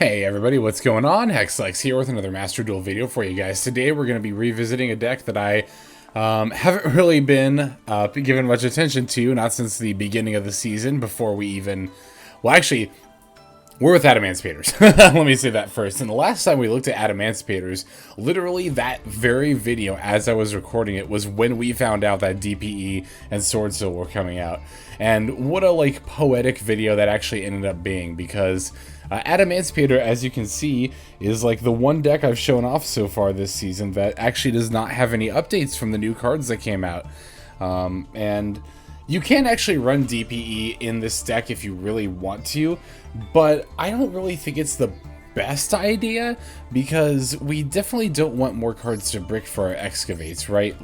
Hey everybody, what's going on? Hexlex here with another Master Duel video for you guys. Today we're going to be revisiting a deck that I haven't really been given much attention to, not since the beginning of the season, before we even... Well, actually, we're with Adamancipators. Let me say that first. And the last time we looked at Adamancipators, literally that very video, as I was recording it, was when we found out that DPE and Sword Soul were coming out. And what a, poetic video that actually ended up being, because... Adamancipator, as you can see, is the one deck I've shown off so far this season that actually does not have any updates from the new cards that came out. And you can actually run DPE in this deck if you really want to, but I don't really think it's the best idea, because we definitely don't want more cards to brick for our excavates, right?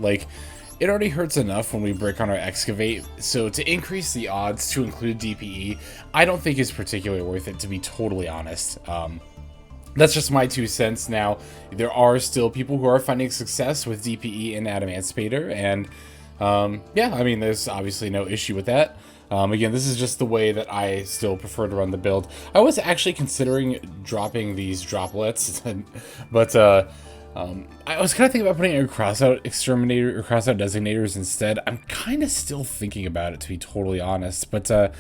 It already hurts enough when we brick on our excavate, so to increase the odds to include DPE, I don't think is particularly worth it, to be totally honest. That's just my 2 cents. Now, there are still people who are finding success with DPE in Adamancipator, and yeah, I mean, there's obviously no issue with that. Again, this is just the way that I still prefer to run the build. I was actually considering dropping these droplets, but I was kind of thinking about putting a crossout exterminator or crossout designators instead. I'm kind of still thinking about it, to be totally honest, but I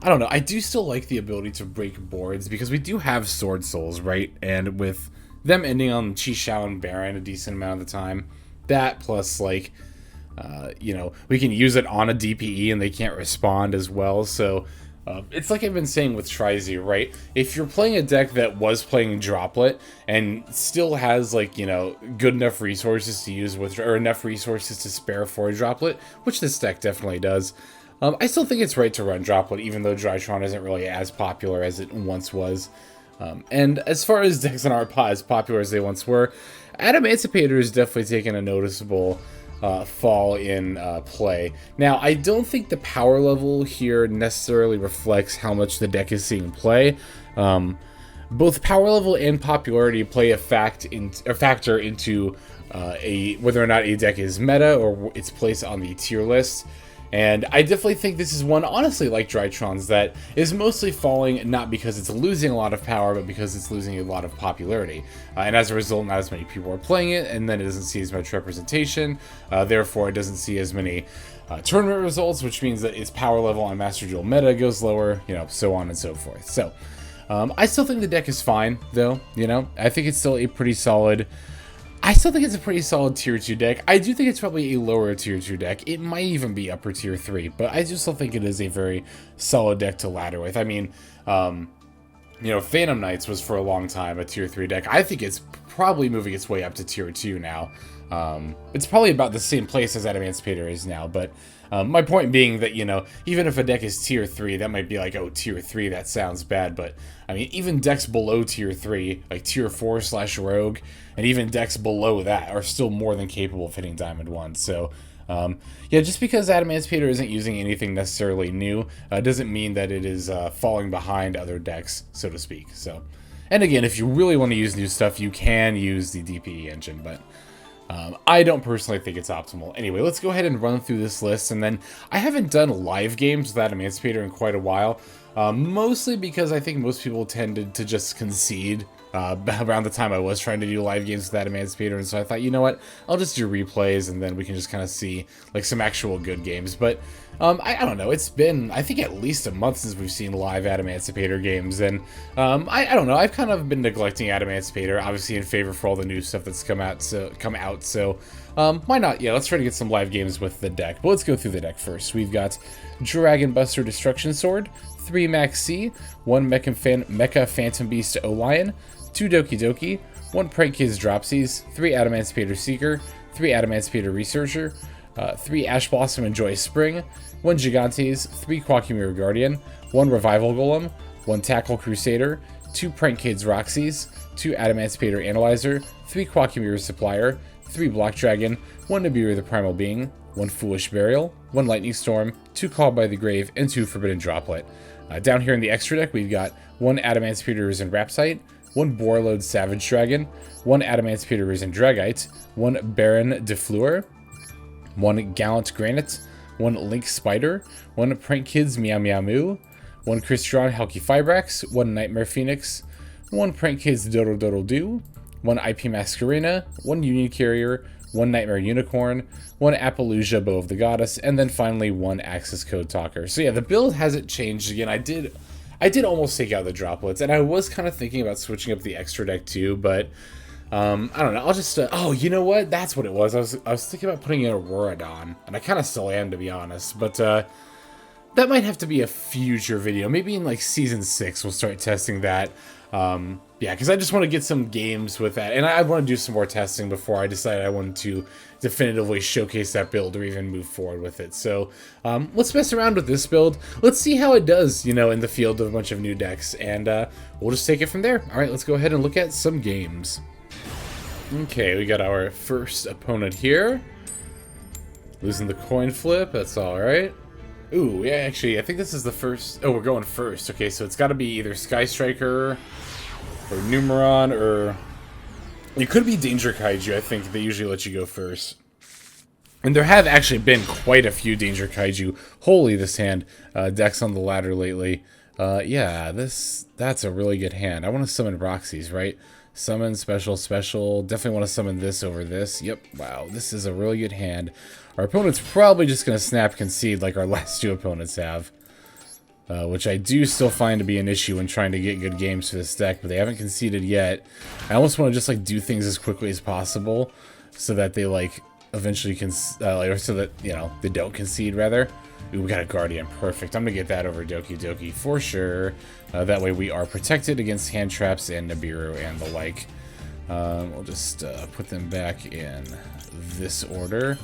don't know. I do still like the ability to break boards, because we do have Sword Souls, right? And with them ending on Chi-Shao and Baron a decent amount of the time, that plus you know, we can use it on a DPE and they can't respond as well, so... it's like I've been saying with Trizy, right? If you're playing a deck that was playing Droplet and still has, you know, good enough resources to use with, or enough resources to spare for a Droplet, which this deck definitely does, I still think it's right to run Droplet, even though Drytron isn't really as popular as it once was. And as far as decks that aren't as popular as they once were, Adamancipator has definitely taken a noticeable... fall in play. Now, I don't think the power level here necessarily reflects how much the deck is seeing play. Both power level and popularity play a factor into whether or not a deck is meta or its place on the tier list. And I definitely think this is one, honestly, like Drytron's, that is mostly falling not because it's losing a lot of power, but because it's losing a lot of popularity. And as a result, not as many people are playing it, and then it doesn't see as much representation. Therefore, it doesn't see as many tournament results, which means that its power level on Master Duel meta goes lower, you know, so on and so forth. So, I still think the deck is fine, though, you know? I think it's still a pretty solid... I still think it's a pretty solid tier 2 deck. I do think it's probably a lower tier 2 deck. It might even be upper tier 3, but I just still think it is a very solid deck to ladder with. I mean, you know, Phantom Knights was for a long time a tier 3 deck. I think it's probably moving its way up to tier 2 now. It's probably about the same place as Adamancipator is now, but my point being that, you know, even if a deck is tier 3, that might be like, oh, tier 3, that sounds bad, but, I mean, even decks below tier 3, like tier 4/Rogue, and even decks below that are still more than capable of hitting Diamond 1, so... yeah, just because Adamancipator isn't using anything necessarily new, doesn't mean that it is falling behind other decks, so to speak. So, and again, if you really want to use new stuff, you can use the DPE engine, but I don't personally think it's optimal. Anyway, let's go ahead and run through this list, and then I haven't done live games with Adamancipator in quite a while, mostly because I think most people tended to just concede around the time I was trying to do live games with Adamancipator, and so I thought, you know what, I'll just do replays, and then we can just kind of see, some actual good games, but, I don't know, it's been, I think, at least a month since we've seen live Adamancipator games, and, I don't know, I've kind of been neglecting Adamancipator, obviously in favor for all the new stuff that's come out, so, why not? Yeah, let's try to get some live games with the deck, but let's go through the deck first. We've got Dragon Buster Destruction Sword, 3 Maxx C, 1 Mecha Phantom Beast O-Lion, 2 Doki Doki, 1 Prank-Kids Dropsies, 3 Adamancipator Seeker, 3 Adamancipator Researcher, 3 Ash Blossom and Joyous Spring, 1 Gigantes, 3 Koa'ki Guardian, 1 Revival Golem, 1 Tackle Crusader, 2 Prank-Kids Rocksies, 2 Adamancipator Analyzer, 3 Koa'ki Supplier, 3 Block Dragon, 1 Nibiru the Primal Being, 1 Foolish Burial, 1 Lightning Storm, 2 Called by the Grave, and 2 Forbidden Droplet. Down here in the extra deck, we've got 1 Adamancipator Risen Raptite, 1 Borreload Savage Dragon, 1 Adamancipator Risen Dragite, 1 Baron de Fleur, 1 Gallant Granite, 1 Link Spider, 1 Prank-Kids Meow Meow Moo, 1 Crystron Helki Fibrax, 1 Nightmare Phoenix, one Prank-Kids Doodle-Doodle-Doo, one IP Masquerena, one Union Carrier, one Nightmare Unicorn, one Appaloosa Bow of the Goddess, and then finally one Access Code Talker. So yeah, the build hasn't changed again. I did almost take out the droplets, and I was kind of thinking about switching up the extra deck too, but I don't know. I'll just oh, you know what? That's what it was. I was thinking about putting in Auroradon, and I kind of still am, to be honest, but that might have to be a future video. Maybe in like season 6 we'll start testing that. Yeah, because I just want to get some games with that, and I want to do some more testing before I decide I want to definitively showcase that build or even move forward with it. So let's mess around with this build. Let's see how it does, you know, in the field of a bunch of new decks, and we'll just take it from there. All right, let's go ahead and look at some games. Okay, we got our first opponent here. Losing the coin flip, that's all right. Ooh, yeah, actually, I think this is the first... Oh, we're going first. Okay, so it's got to be either Sky Striker or Numeron, or... It could be Danger Kaiju. I think they usually let you go first. And there have actually been quite a few Danger Kaiju, holy this hand, decks on the ladder lately. Yeah, that's a really good hand. I want to summon Rocksies, right? Summon, special, special. Definitely want to summon this over this. Yep, wow, this is a really good hand. Our opponent's probably just going to snap concede like our last two opponents have. Which I do still find to be an issue when trying to get good games for this deck, but they haven't conceded yet. I almost want to just like do things as quickly as possible so that they like eventually can, or so that, you know, they don't concede rather. Ooh, we got a Guardian, perfect. I'm going to get that over Doki Doki for sure. That way we are protected against hand traps and Nibiru and the like. We'll just put them back in this order.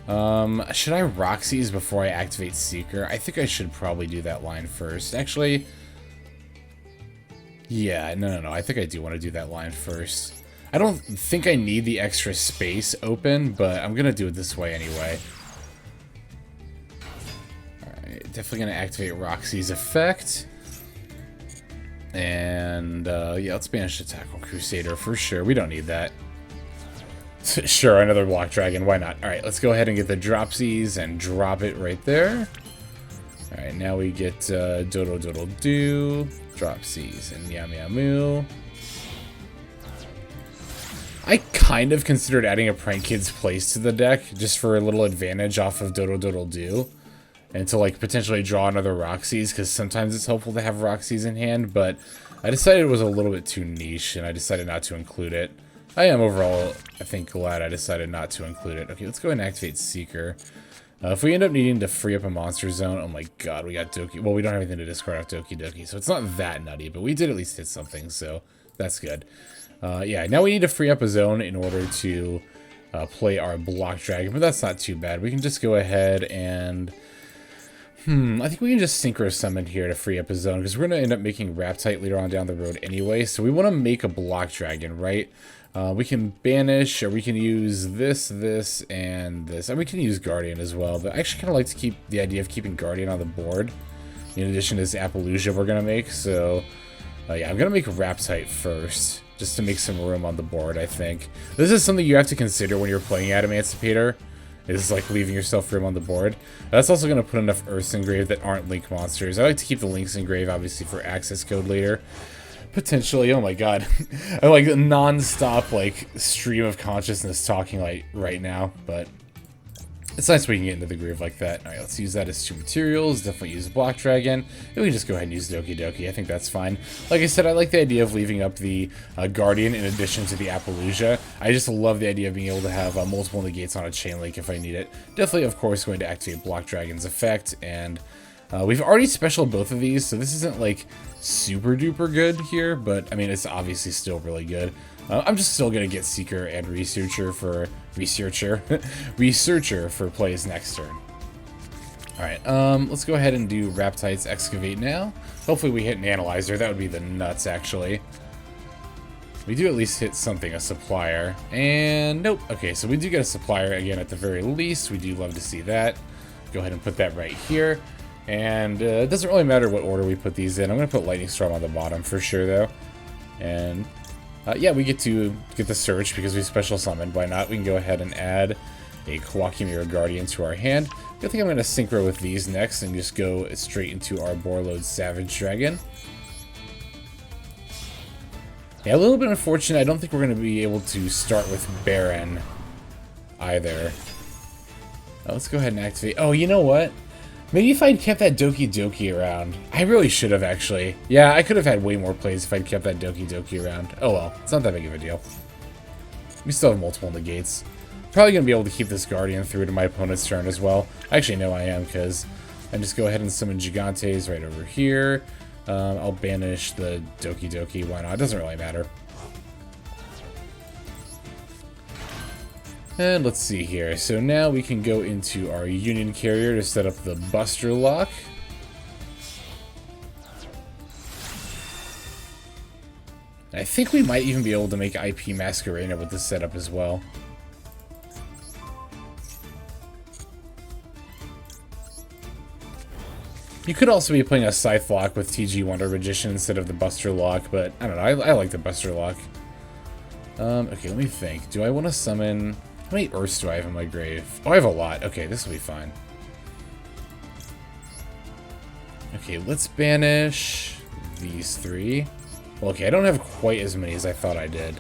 Should I Rocksies before I activate Seeker? I think I should probably do that line first. Actually, yeah, no. I think I do want to do that line first. I don't think I need the extra space open, but I'm going to do it this way anyway. Alright, definitely going to activate Roxy's effect. And, yeah, let's banish the Tackle Crusader for sure. We don't need that. Sure, another Block Dragon, why not? Alright, let's go ahead and get the Dropsies and drop it right there. Alright, now we get Doodle Doodle Doo, Dropsies, and Meow Meow Moo. I kind of considered adding a Prank-Kids Place to the deck, just for a little advantage off of Doodle Doodle Doo. And to like potentially draw another Rocksies, because sometimes it's helpful to have Rocksies in hand, but I decided it was a little bit too niche, and I decided not to include it. I am overall, I think, glad I decided not to include it. Okay, let's go ahead and activate Seeker. If we end up needing to free up a monster zone, oh my god, we got Doki. Well, we don't have anything to discard off Doki Doki, so it's not that nutty, but we did at least hit something, so that's good. Yeah, now we need to free up a zone in order to play our Block Dragon, but that's not too bad. We can just go ahead and... I think we can just Synchro Summon here to free up a zone, because we're going to end up making Raptite later on down the road anyway, so we want to make a Block Dragon, right? We can banish, or we can use this, this, and this. And we can use Guardian as well, but I actually kind of like to keep the idea of keeping Guardian on the board, in addition to this Appaloosa we're going to make, so... yeah, I'm going to make Raptite first, just to make some room on the board, I think. This is something you have to consider when you're playing Adamancipator, is like leaving yourself room on the board. That's also going to put enough Earths engraved that aren't Link monsters. I like to keep the Links engraved, obviously, for access code later. Potentially, oh my god. I like a non-stop like stream of consciousness talking like right now, but it's nice we can get into the groove like that. Alright, let's use that as 2 materials. Definitely use Block Dragon. And we can just go ahead and use Doki Doki. I think that's fine. Like I said, I like the idea of leaving up the Guardian in addition to the Appaloosa. I just love the idea of being able to have multiple negates on a chain link if I need it. Definitely, of course, going to activate Block Dragon's effect. And we've already specialed both of these, so this isn't like super duper good here, but I mean, it's obviously still really good. I'm just still gonna get Seeker and Researcher for plays next turn. Alright, let's go ahead and do Raptite's Excavate now. Hopefully we hit an Analyzer. That would be the nuts, actually. We do at least hit something, a Supplier. And nope. Okay, so we do get a Supplier again at the very least. We do love to see that. Go ahead and put that right here. And it doesn't really matter what order we put these in. I'm going to put Lightning Storm on the bottom for sure, though. And yeah, we get to get the Search because we special summoned. Why not? We can go ahead and add a Koa'ki Mirror Guardian to our hand. I think I'm going to synchro with these next and just go straight into our Borreload Savage Dragon. Yeah, a little bit unfortunate. I don't think we're going to be able to start with Baron either. Oh, let's go ahead and activate. Oh, you know what? Maybe if I'd kept that Doki Doki around. I really should have, actually. Yeah, I could have had way more plays if I'd kept that Doki Doki around. Oh well, it's not that big of a deal. We still have multiple negates. Probably going to be able to keep this Guardian through to my opponent's turn as well. Actually, no, I am, because I just go ahead and summon Gigantes right over here. I'll banish the Doki Doki. Why not? It doesn't really matter. And let's see here. So now we can go into our Union Carrier to set up the Buster Lock. I think we might even be able to make IP Masquerena with this setup as well. You could also be playing a Scythe Lock with TG Wonder Magician instead of the Buster Lock, but I don't know, I like the Buster Lock. Okay, let me think. Do I want to summon... How many Earths do I have in my grave? Oh, I have a lot. Okay, this will be fine. Okay, let's banish these three. Well, okay, I don't have quite as many as I thought I did.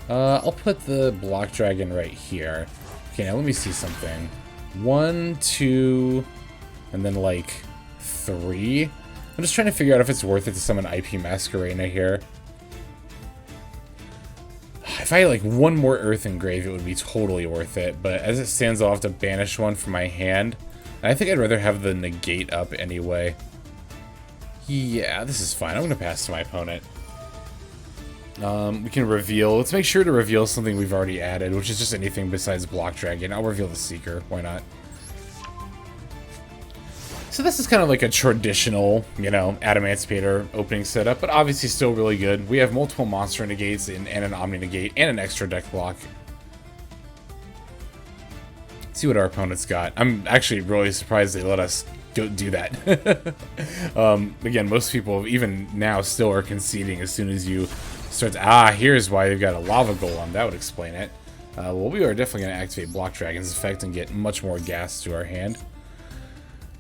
I'll put the Block Dragon right here. Okay, now let me see something. 1, 2... and then, like, 3. I'm just trying to figure out if it's worth it to summon IP Masquerena here. If I had, like, one more Earth Engrave, it would be totally worth it. But as it stands, I'll have to banish one from my hand. And I think I'd rather have the negate up anyway. Yeah, this is fine. I'm going to pass to my opponent. We can reveal. Let's make sure to reveal something we've already added, which is just anything besides Block Dragon. I'll reveal the Seeker. Why not? So this is kind of like a traditional, you know, Adamancipator opening setup, but obviously still really good. We have multiple monster negates and an Omni negate and an extra deck block. Let's see what our opponent's got. I'm actually really surprised they let us go do that. Again, most people, even now, still are conceding as soon as you start to, here's why they've got a Lava Golem. That would explain it. Well, we are definitely going to activate Block Dragon's effect and get much more gas to our hand.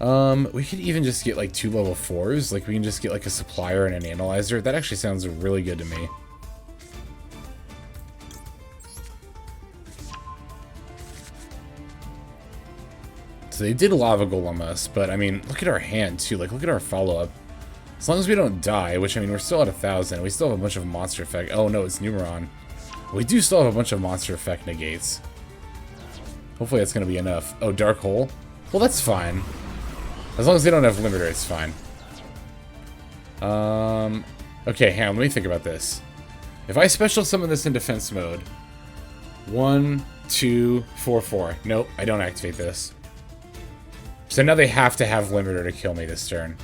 We could even just get like 2 level 4s. Like we can just get like a Supplier and an Analyzer. That actually sounds really good to me. So they did Lava Golem us, but I mean, look at our hand too. Like look at our follow-up. As long as we don't die, which I mean, we're still at 1,000. We still have a bunch of monster effect. Oh no, it's Numeron. We do still have a bunch of monster effect negates. Hopefully that's going to be enough. Oh, Dark Hole? Well, that's fine. As long as they don't have limiter, it's fine. Okay, hang on, let me think about this. If I special summon this in defense mode, 1, 2, 4, 4. Nope, I don't activate this. So now they have to have limiter to kill me this turn.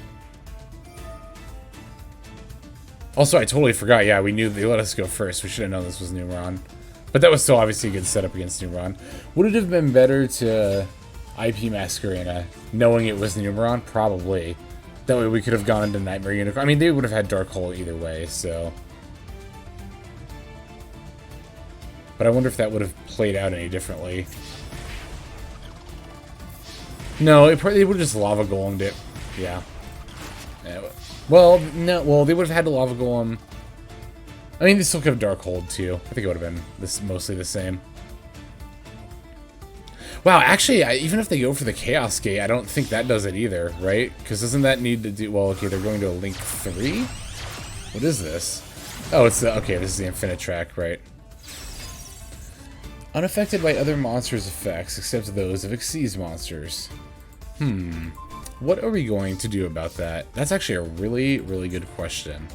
Also, I totally forgot, yeah, we knew they let us go first. We should have known this was Numeron. But that was still obviously a good setup against Numeron. Would it have been better to IP Masquerena, knowing it was Numeron? Probably. That way we could have gone into Nightmare Unicorn. I mean, they would have had Dark Hole either way, so... But I wonder if that would have played out any differently. No, they would have just Lava Golemed it. Yeah. Well, no, well, they would have had to Lava Golem... I mean, they still could have Dark Hold, too. I think it would have been mostly the same. Wow, actually, even if they go for the Chaos Gate, I don't think that does it either, right? Because doesn't that need to do... Well, okay, they're going to a Link 3? What is this? Oh, it's the... Okay, this is the Infinite Track, right. Unaffected by other monsters' effects, except those of Xyz monsters. What are we going to do about that? That's actually a really, really good question.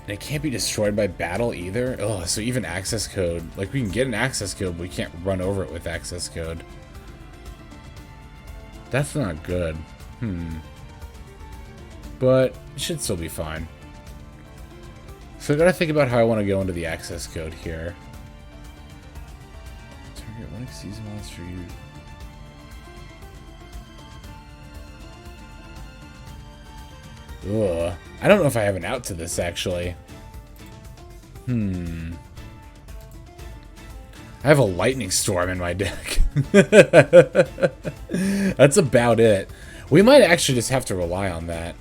It can't be destroyed by battle either. Oh, so even access code. Like, we can get an access code, but we can't run over it with access code. That's not good. But it should still be fine. So I gotta think about how I want to go into the access code here. Target one Xyz monster you... Ugh. I don't know if I have an out to this, actually. I have a Lightning Storm in my deck. That's about it. We might actually just have to rely on that.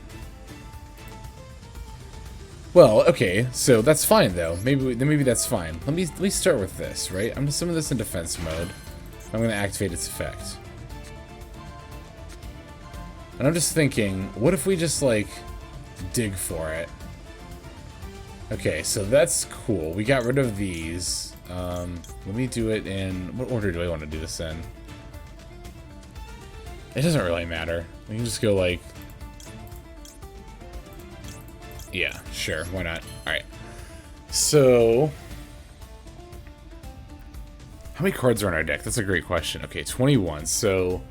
Well, okay, so that's fine though. Maybe that's fine. Let me start with this, right? I'm gonna summon this in defense mode. I'm gonna activate its effect. And I'm just thinking, what if we just like dig for it? Okay, so that's cool. We got rid of these. Let me do it in... What order do I want to do this in? It doesn't really matter. We can just go like... Yeah, sure. Why not? Alright. So... How many cards are in our deck? That's a great question. Okay, 21. So,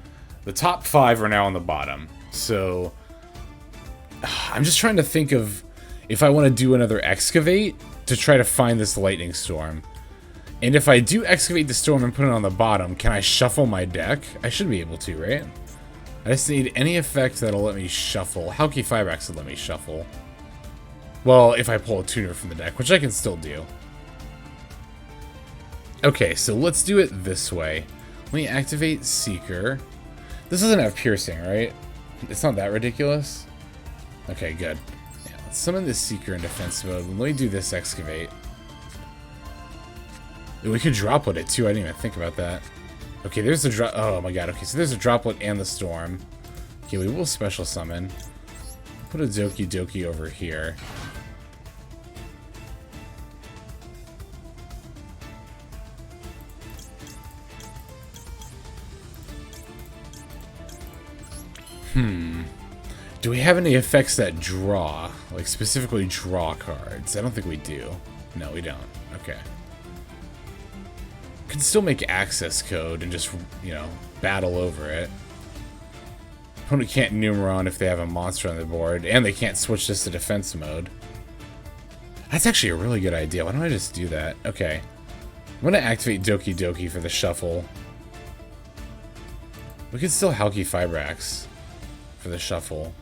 the top 5 are now on the bottom. So, I'm just trying to think of if I want to do another Excavate to try to find this Lightning Storm. And if I do Excavate the Storm and put it on the bottom, can I shuffle my deck? I should be able to, right? I just need any effect that'll let me shuffle. Koa'ki Fibrax will let me shuffle. Well, if I pull a tuner from the deck, which I can still do. Okay, so let's do it this way. Let me activate Seeker. This doesn't have piercing, right? It's not that ridiculous. Okay, good. Yeah, let's summon this Seeker in defense mode. Let me do this Excavate. We could droplet it too. I didn't even think about that. Okay, there's the drop. Oh my god. Okay, so there's a droplet and the storm. Okay, we will special summon. Put a Doki Doki over here. Do we have any effects that draw? Like, specifically draw cards? I don't think we do. No, we don't. Okay. Can still make access code and just, you know, battle over it. Opponent can't Numeron if they have a monster on the board, and they can't switch this to defense mode. That's actually a really good idea. Why don't I just do that? Okay. I'm going to activate Doki Doki for the shuffle. We could still Koa'ki Fibrax for the shuffle.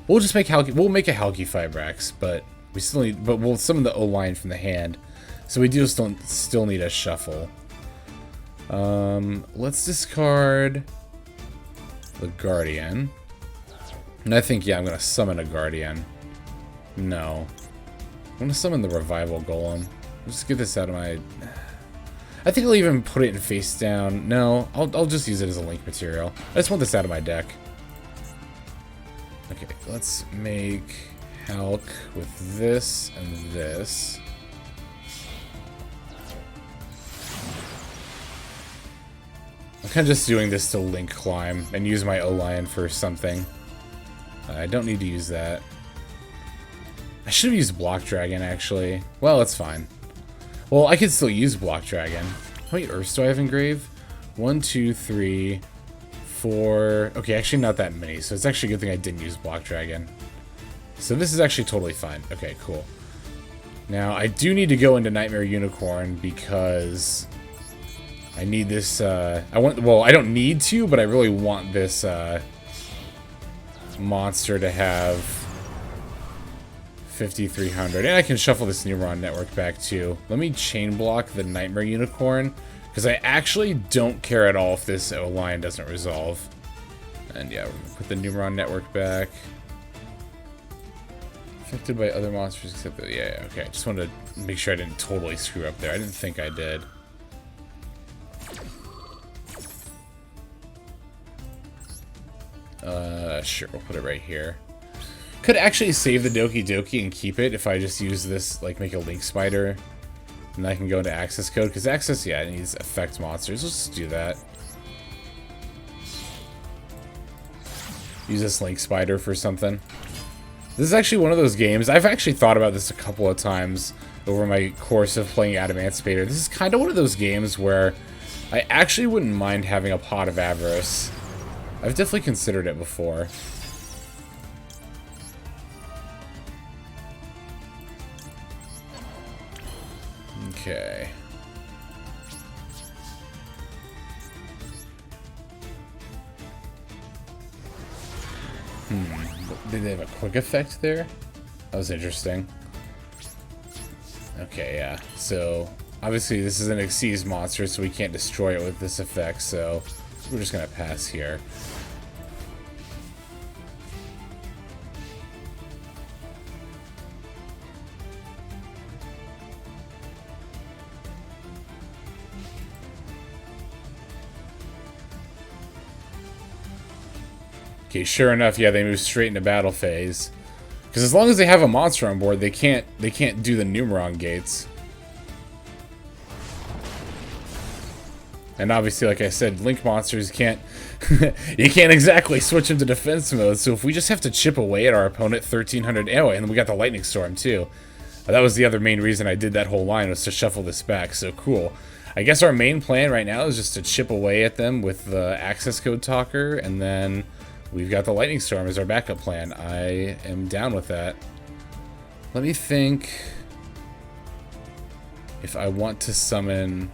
We'll just make we'll make a Koa'ki Fibrax, but we still need, but we'll summon the O-line from the hand. So we do still need a shuffle. Let's discard the Guardian. And I think, yeah, I'm gonna summon a Guardian. No. I'm gonna summon the Revival Golem. Just get this out of my... I think I'll even put it in face down. No, I'll just use it as a link material. I just want this out of my deck. Okay, let's make Hulk with this and this. I'm kind of just doing this to link climb and use my O-Lion for something. I don't need to use that. I should have used Block Dragon, actually. Well, it's fine. Well, I could still use Block Dragon. How many Earths do I have engraved? 1, 2, 3... 4... Okay, actually not that many, so it's actually a good thing I didn't use Block Dragon. So this is actually totally fine. Okay, cool. Now, I do need to go into Nightmare Unicorn because I need this, well, I don't need to, but I really want this, monster to have 5,300. And I can shuffle this Numeron network back, too. Let me chain block the Nightmare Unicorn, because I actually don't care at all if this O-Line doesn't resolve. And yeah, we're going to put the Numeron network back. Affected by other monsters except that, yeah, okay. I just wanted to make sure I didn't totally screw up there. I didn't think I did. Sure, we'll put it right here. Could actually save the Doki Doki and keep it if I just use this, like, make a Link Spider. And I can go into access code, because access, yeah, it needs effect monsters. Let's just do that. Use this Link Spider for something. This is actually one of those games, I've actually thought about this a couple of times over my course of playing Adamancipator. This is kind of one of those games where I actually wouldn't mind having a Pot of Avarice. I've definitely considered it before. Okay. Did they have a quick effect there? That was interesting. Okay, yeah. So, obviously this is an Xyz monster, so we can't destroy it with this effect, so we're just gonna pass here. Okay, sure enough, yeah, they move straight into battle phase. Because as long as they have a monster on board, they can't do the Numeron gates. And obviously, like I said, Link monsters can't... you can't exactly switch into defense mode, so if we just have to chip away at our opponent 1,300... Oh, and then we got the Lightning Storm, too. That was the other main reason I did that whole line, was to shuffle this back, so cool. I guess our main plan right now is just to chip away at them with the access code talker, and then we've got the Lightning Storm as our backup plan. I am down with that. Let me think if I want to summon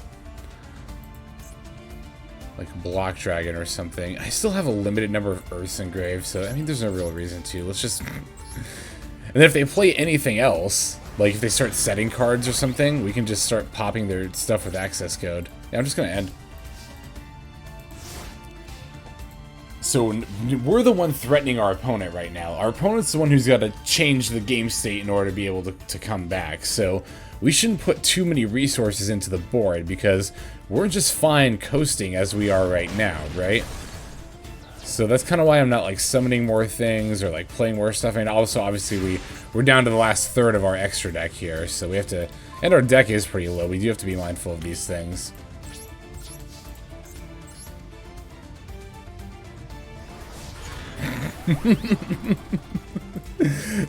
like Block Dragon or something. I still have a limited number of Earths engraved, so I mean there's no real reason to. Let's just... And then if they play anything else, like if they start setting cards or something, we can just start popping their stuff with access code. Yeah, I'm just gonna end. So we're the one threatening our opponent right now. Our opponent's the one who's got to change the game state in order to be able to come back. So we shouldn't put too many resources into the board because we're just fine coasting as we are right now, right? So that's kind of why I'm not like summoning more things or like playing more stuff. And also, obviously, we're down to the last third of our extra deck here, so we have to... And our deck is pretty low. We do have to be mindful of these things.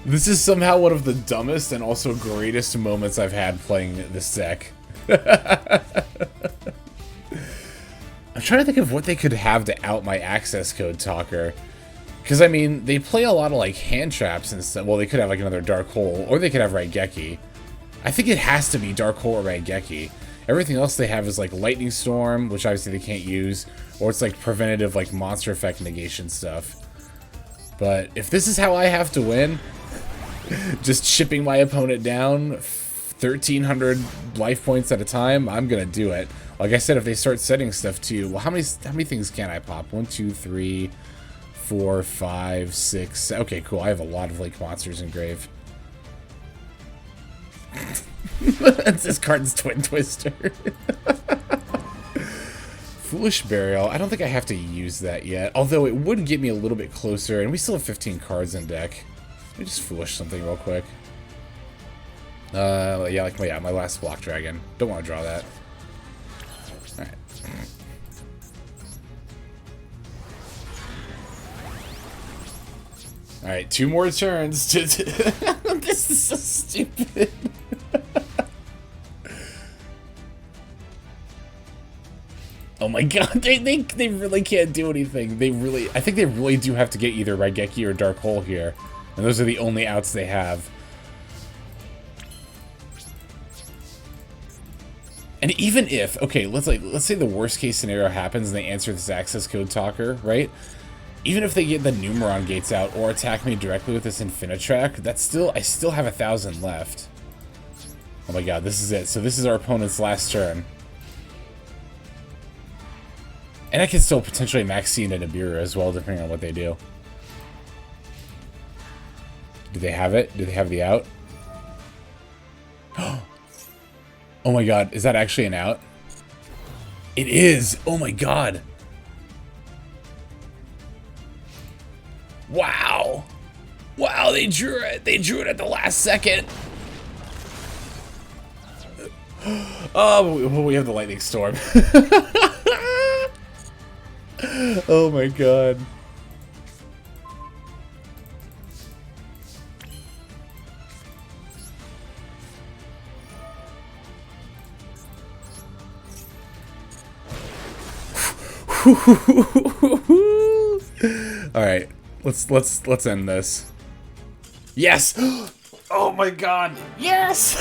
This is somehow one of the dumbest and also greatest moments I've had playing this deck. I'm trying to think of what they could have to out my access code talker. Because, I mean, they play a lot of, like, hand traps and stuff. Well, they could have, like, another Dark Hole, or they could have Raigeki. I think it has to be Dark Hole or Raigeki. Everything else they have is, like, Lightning Storm, which obviously they can't use, or it's, like, preventative, like, monster effect negation stuff. But if this is how I have to win, just chipping my opponent down 1,300 life points at a time, I'm gonna do it. Like I said, if they start setting stuff too, well, how many things can I pop? 1, 2, 3, 4, 5, 6. Okay, cool. I have a lot of Lake monsters engraved. This card's Twin Twister. Foolish Burial. I don't think I have to use that yet. Although it would get me a little bit closer, and we still have 15 cards in deck. Let me just Foolish something real quick. Yeah, like my last Block Dragon. Don't want to draw that. Alright. Alright, 2 more turns. This is so stupid. Oh my god, they really can't do anything. I think they really do have to get either Raigeki or Dark Hole here. And those are the only outs they have. And even if, okay, let's say the worst case scenario happens and they answer this access code talker, right? Even if they get the Numeron gates out or attack me directly with this Infinitrack, I still have 1,000 left. Oh my god, this is it. So this is our opponent's last turn. And I can still potentially Maxx into Nibiru as well, depending on what they do. Do they have it? Do they have the out? Oh my god, is that actually an out? It is! Oh my god! Wow! Wow, they drew it! They drew it at the last second! Oh, we have the Lightning Storm. Oh my god. All right, let's end this. Yes. Oh my god. Yes.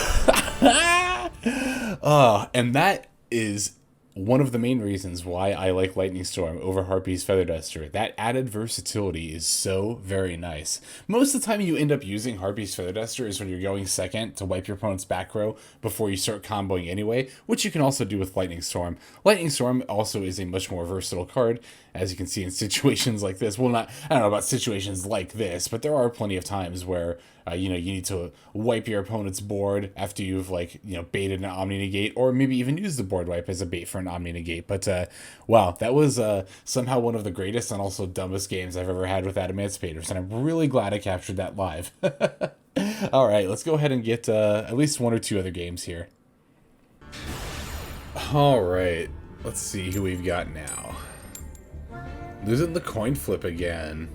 And that is one of the main reasons why I like Lightning Storm over Harpy's Feather Duster. That added versatility is so very nice. Most of the time you end up using Harpy's Feather Duster is when you're going second to wipe your opponent's back row before you start comboing anyway, which you can also do with Lightning Storm. Lightning Storm also is a much more versatile card, as you can see in situations like this. Well, I don't know about situations like this, but there are plenty of times where You know, you need to wipe your opponent's board after you've, like, you know, baited an Omni Negate, or maybe even use the board wipe as a bait for an Omni Negate. But, wow, that was somehow one of the greatest and also dumbest games I've ever had with Adamancipators, and I'm really glad I captured that live. All right, let's go ahead and get at least one or two other games here. All right, let's see who we've got now. Losing the coin flip again.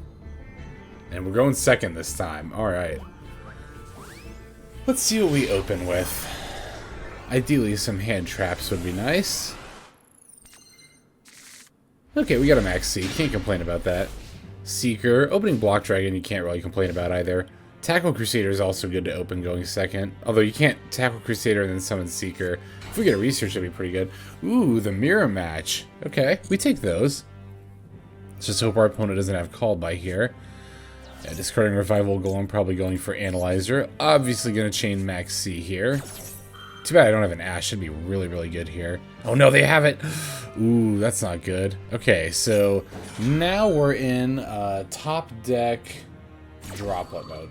And we're going second this time. All right. Let's see what we open with. Ideally, some hand traps would be nice. Okay, we got a Maxx. Can't complain about that. Seeker. Opening Block Dragon, you can't really complain about either. Tackle Crusader is also good to open going second. Although you can't Tackle Crusader and then summon Seeker. If we get a Researcher, it'd be pretty good. Ooh, the Mirror Match. Okay, we take those. Let's just hope our opponent doesn't have Called by here. Yeah, discarding Revival Golem, probably going for Analyzer. Obviously going to chain Maxx here. Too bad I don't have an Ash. Should be really, really good here. Oh no, they have it! Ooh, that's not good. Okay, so now we're in top deck Droplet mode.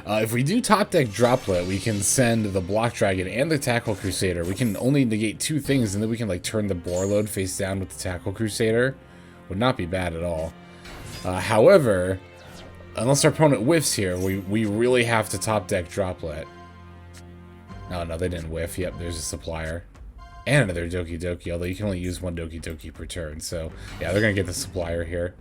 If we do top deck Droplet, we can send the Block Dragon and the Tackle Crusader. We can only negate two things, and then we can like turn the Borreload face down with the Tackle Crusader. Would not be bad at all. However, unless our opponent whiffs here, we really have to top deck Droplet. Oh no, they didn't whiff. Yep, there's a Supplier. And another Doki Doki, although you can only use one Doki Doki per turn. So, yeah, they're going to get the Supplier here.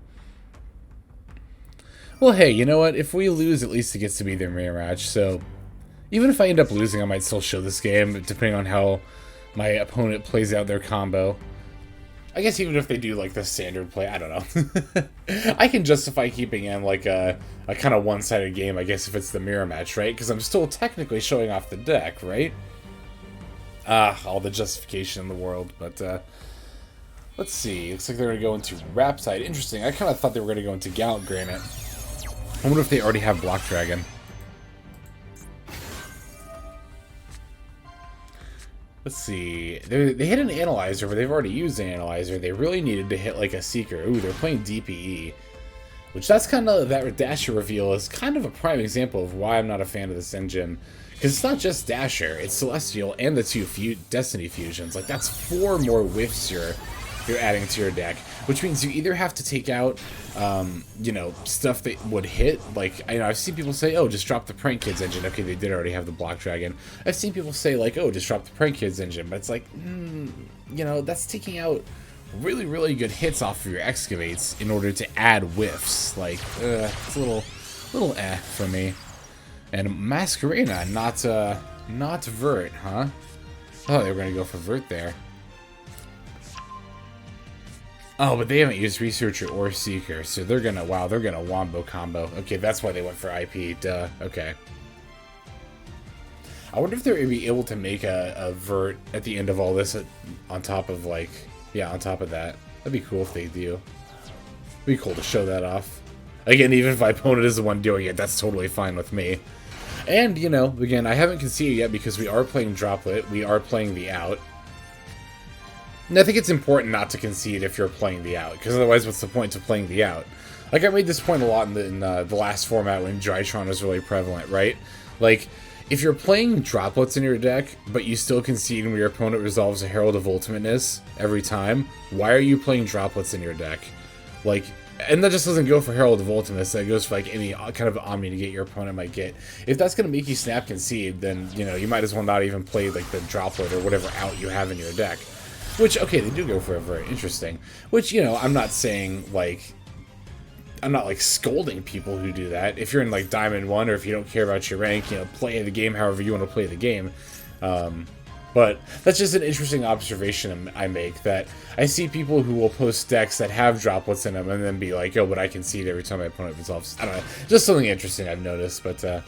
Well, hey, you know what? If we lose, at least it gets to be their mirror match. So, even if I end up losing, I might still show this game, depending on how my opponent plays out their combo. I guess even if they do, like, the standard play, I don't know. I can justify keeping in, like, a kind of one-sided game, I guess, if it's the mirror match, right? Because I'm still technically showing off the deck, right? All the justification in the world, but, let's see. Looks like they're going to go into Raptite. Interesting. I kind of thought they were going to go into Gallant Granite. I wonder if they already have Block Dragon. Let's see. They hit an Analyzer, but they've already used an Analyzer. They really needed to hit like a Seeker. Ooh, they're playing DPE. Which that's kind of, that Dasher reveal is kind of a prime example of why I'm not a fan of this engine. Because it's not just Dasher, it's Celestial and the two Destiny fusions. Like, that's 4 more whiffs you're adding to your deck. Which means you either have to take out, you know, stuff that would hit. Like, you know, I've seen people say, oh, just drop the Prank-Kids engine. Okay, they did already have the Block Dragon. I've seen people say, like, oh, just drop the Prank-Kids engine. But it's like, you know, that's taking out really, really good hits off of your Excavates in order to add whiffs. Like, it's a little eh for me. And Masquerena, not Vert, huh? Oh, they were going to go for Vert there. Oh, but they haven't used Researcher or Seeker, so they're gonna, wow, they're gonna wombo combo. Okay, that's why they went for IP, duh, okay. I wonder if they're gonna be able to make a Vert at the end of all this on top of, like, yeah, on top of that. That'd be cool if they do. It'd be cool to show that off. Again, even if my opponent is the one doing it, that's totally fine with me. And, you know, again, I haven't conceded yet because we are playing Droplet, we are playing the out. And I think it's important not to concede if you're playing the out, because otherwise what's the point of playing the out? Like, I made this point a lot in the last format when Drytron was really prevalent, right? Like, if you're playing Droplets in your deck, but you still concede when your opponent resolves a Herald of Ultimateness every time, why are you playing Droplets in your deck? Like, and that just doesn't go for Herald of Ultimateness, that goes for, like, any kind of Omni Negate your opponent might get. If that's going to make you snap concede, then, you know, you might as well not even play, like, the Droplet or whatever out you have in your deck. Which, okay, they do go for a very interesting. Which, you know, I'm not saying, like, I'm not, like, scolding people who do that. If you're in, like, Diamond 1, or if you don't care about your rank, you know, play the game however you want to play the game. But that's just an interesting observation I make, that I see people who will post decks that have Droplets in them and then be like, oh, but I concede every time my opponent resolves. I don't know. Just something interesting I've noticed, but,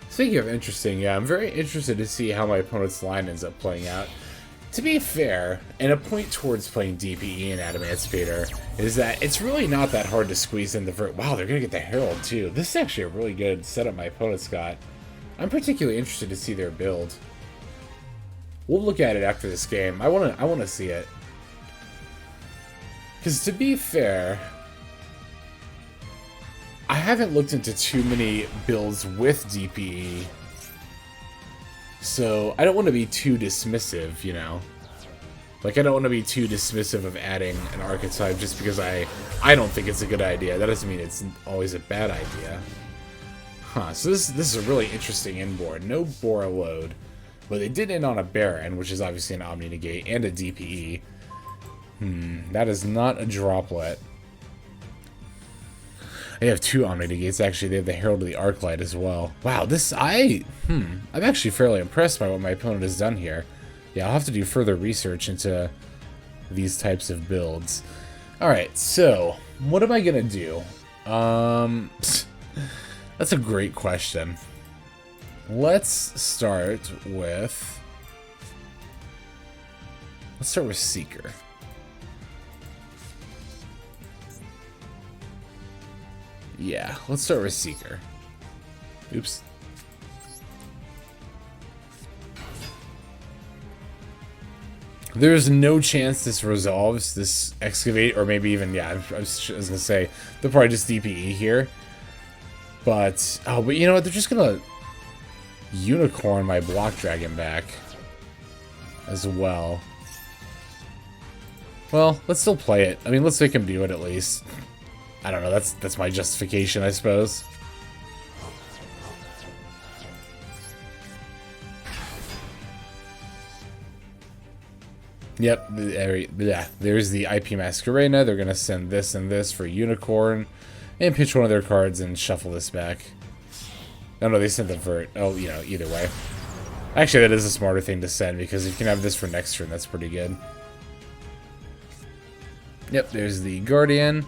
speaking of interesting, yeah, I'm very interested to see how my opponent's line ends up playing out. To be fair, and a point towards playing DPE in Adamancipator, is that it's really not that hard to squeeze in the Vert. Wow, they're going to get the Herald, too. This is actually a really good setup my opponent's got. I'm particularly interested to see their build. We'll look at it after this game. I want to see it. Because to be fair, I haven't looked into too many builds with DPE, so I don't want to be too dismissive, you know? Like, I don't want to be too dismissive of adding an archetype just because I don't think it's a good idea. That doesn't mean it's always a bad idea. Huh, so this is a really interesting inboard. No Borreload, but they did end on a Baron, which is obviously an Omni Negate, and a DPE. That is not a Droplet. They have 2 Omni Negates, actually. They have the Herald of the Arclight as well. Wow, I'm actually fairly impressed by what my opponent has done here. Yeah, I'll have to do further research into these types of builds. Alright, so, what am I gonna do? That's a great question. Let's start with Seeker. Yeah, let's start with Seeker. Oops. There's no chance this resolves, this Excavate, or maybe even, yeah, I was gonna say, they'll probably just DPE here. But you know what, they're just gonna Unicorn my Block Dragon back as well. Well, let's still play it. I mean, let's make him do it at least. I don't know, that's my justification, I suppose. Yep, there's the IP Masquerena. They're gonna send this and this for Unicorn, and pitch one of their cards and shuffle this back. Oh no, they sent the Vert. Oh, you know, either way. Actually, that is a smarter thing to send, because if you can have this for next turn, that's pretty good. Yep, there's the Guardian.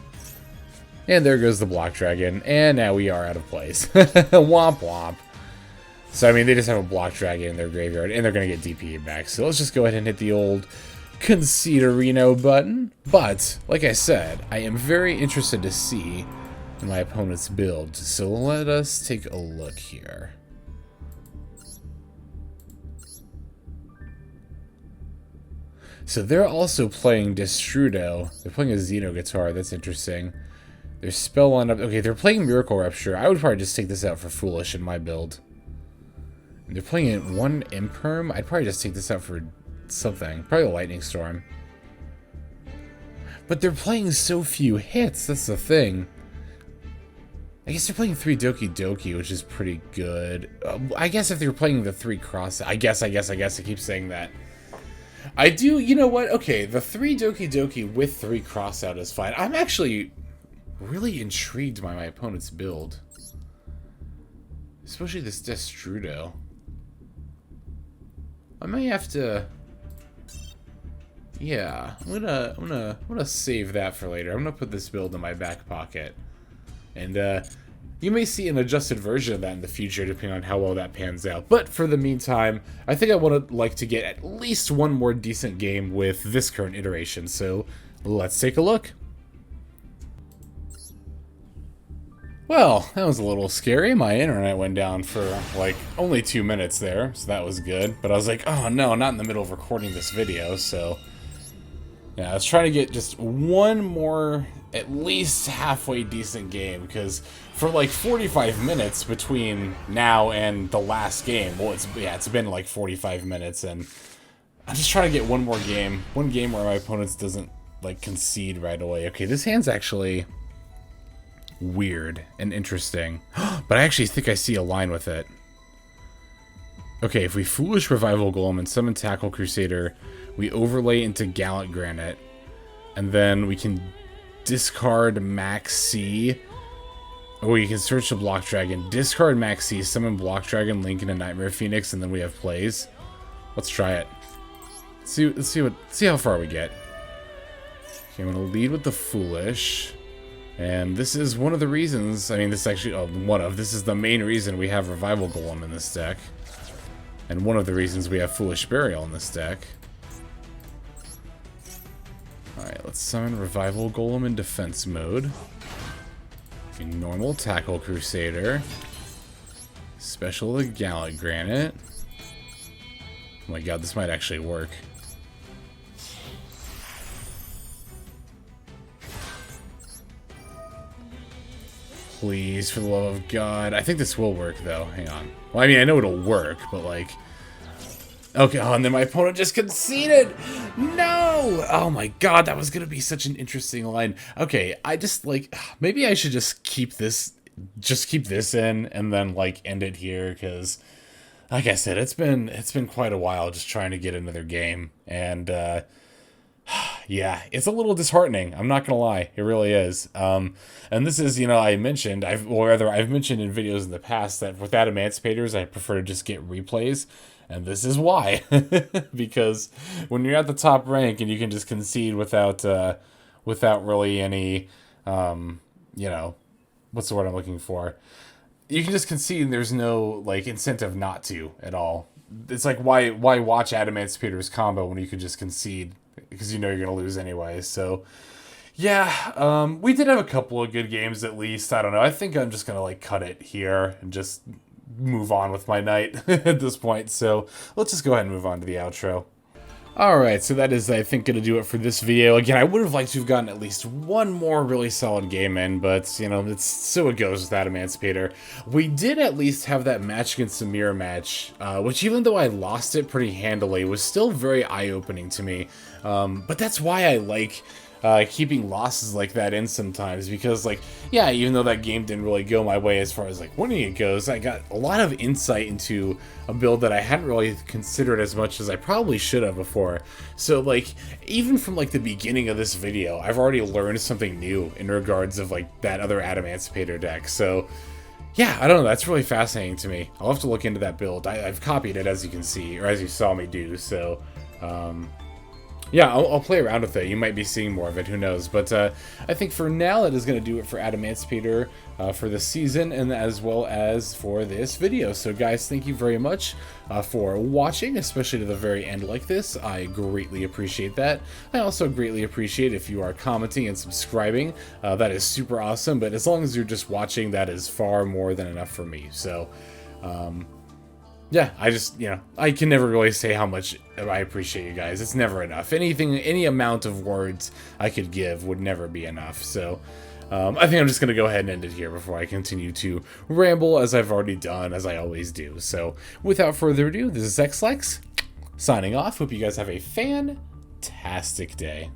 And there goes the Block Dragon. And now we are out of place. Womp womp. So, I mean, they just have a Block Dragon in their graveyard, and they're going to get DPE back. So let's just go ahead and hit the old Considerino button. But, like I said, I am very interested to see my opponent's build. So let us take a look here. So they're also playing Destrudo. They're playing a Xeno Guitar. That's interesting. Their spell lineup. Okay, they're playing Miracle Rupture. I would probably just take this out for Foolish in my build. And they're playing it one Imperm. I'd probably just take this out for something. Probably a Lightning Storm. But they're playing so few hits. That's the thing. I guess they're playing 3 Doki Doki, which is pretty good. I guess if they're playing the 3 Cross... I guess. I keep saying that. I do... You know what? Okay, the 3 Doki Doki with 3 Cross out is fine. I'm actually really intrigued by my opponent's build. Especially this Destrudo. I may have to... Yeah, I'm gonna save that for later. I'm gonna put this build in my back pocket. And you may see an adjusted version of that in the future, depending on how well that pans out. But for the meantime, I think I would like to get at least one more decent game with this current iteration. So let's take a look. Well, that was a little scary. My internet went down for like only 2 minutes there, so that was good. But I was like, oh no, not in the middle of recording this video, so... Yeah, I was trying to get just one more, at least halfway decent game, because for like 45 minutes between now and the last game, well, it's been like 45 minutes, and I'm just trying to get one more game, one game where my opponent doesn't like concede right away. Okay, this hand's actually weird and interesting, but I actually think I see a line with it. Okay, if we Foolish Revival Golem and summon Tackle Crusader, we overlay into Gallant Granite, and then we can discard Maxx C, or you can search the Block Dragon, discard Maxx C, summon Block Dragon, Lincoln, and Nightmare Phoenix, and then we have plays. Let's try it. Let's see how far we get. Okay, I'm gonna lead with the Foolish, and this is one of the reasons. I mean, this is actually this is the main reason we have Revival Golem in this deck. And one of the reasons we have Foolish Burial in this deck. Alright, let's summon Revival Golem in defense mode. In normal Tackle Crusader. Special the Gallant Granite. Oh my god, this might actually work. please, for the love of God. I think this will work, though. Hang on. Well, I mean, I know it'll work, but, like... Okay, oh, and then my opponent just conceded! No! Oh my god, that was gonna be such an interesting line. Okay, I just, like... Maybe I should just keep this... Just keep this in, and then, like, end it here, because... Like I said, it's been quite a while just trying to get another game, and, yeah, it's a little disheartening. I'm not gonna lie, it really is. And this is, you know, I've mentioned in videos in the past that with Adamancipators, I prefer to just get replays, and this is why. Because when you're at the top rank and you can just concede without really any, you know, what's the word I'm looking for? You can just concede and there's no, like, incentive not to at all. It's like, why watch Adamancipator's combo when you could just concede? Because you know you're going to lose anyway. So, yeah, we did have a couple of good games at least. I don't know. I think I'm just going to, like, cut it here and just move on with my night at this point. So, let's just go ahead and move on to the outro. Alright, so that is, I think, going to do it for this video. Again, I would have liked to have gotten at least one more really solid game in, but, you know, it's so it goes with Adamancipator. We did at least have that match against the mirror match, which even though I lost it pretty handily, was still very eye-opening to me. But that's why I like keeping losses like that in sometimes, because, like, yeah, even though that game didn't really go my way as far as, like, winning it goes, I got a lot of insight into a build that I hadn't really considered as much as I probably should have before. So, like, even from, like, the beginning of this video, I've already learned something new in regards of, like, that other Adamancipator deck. So, yeah, I don't know, that's really fascinating to me. I'll have to look into that build. I've copied it, as you can see, or as you saw me do, so, yeah, I'll play around with it. You might be seeing more of it, who knows. But I think for now, that is going to do it for Adamancipator for this season, and as well as for this video. So guys, thank you very much for watching, especially to the very end like this. I greatly appreciate that. I also greatly appreciate if you are commenting and subscribing. That is super awesome, but as long as you're just watching, that is far more than enough for me. So, yeah, I just, you know, I can never really say how much I appreciate you guys. It's never enough. Any amount of words I could give would never be enough. So, I think I'm just going to go ahead and end it here before I continue to ramble, as I've already done, as I always do. So, without further ado, this is XLex, signing off. Hope you guys have a fantastic day.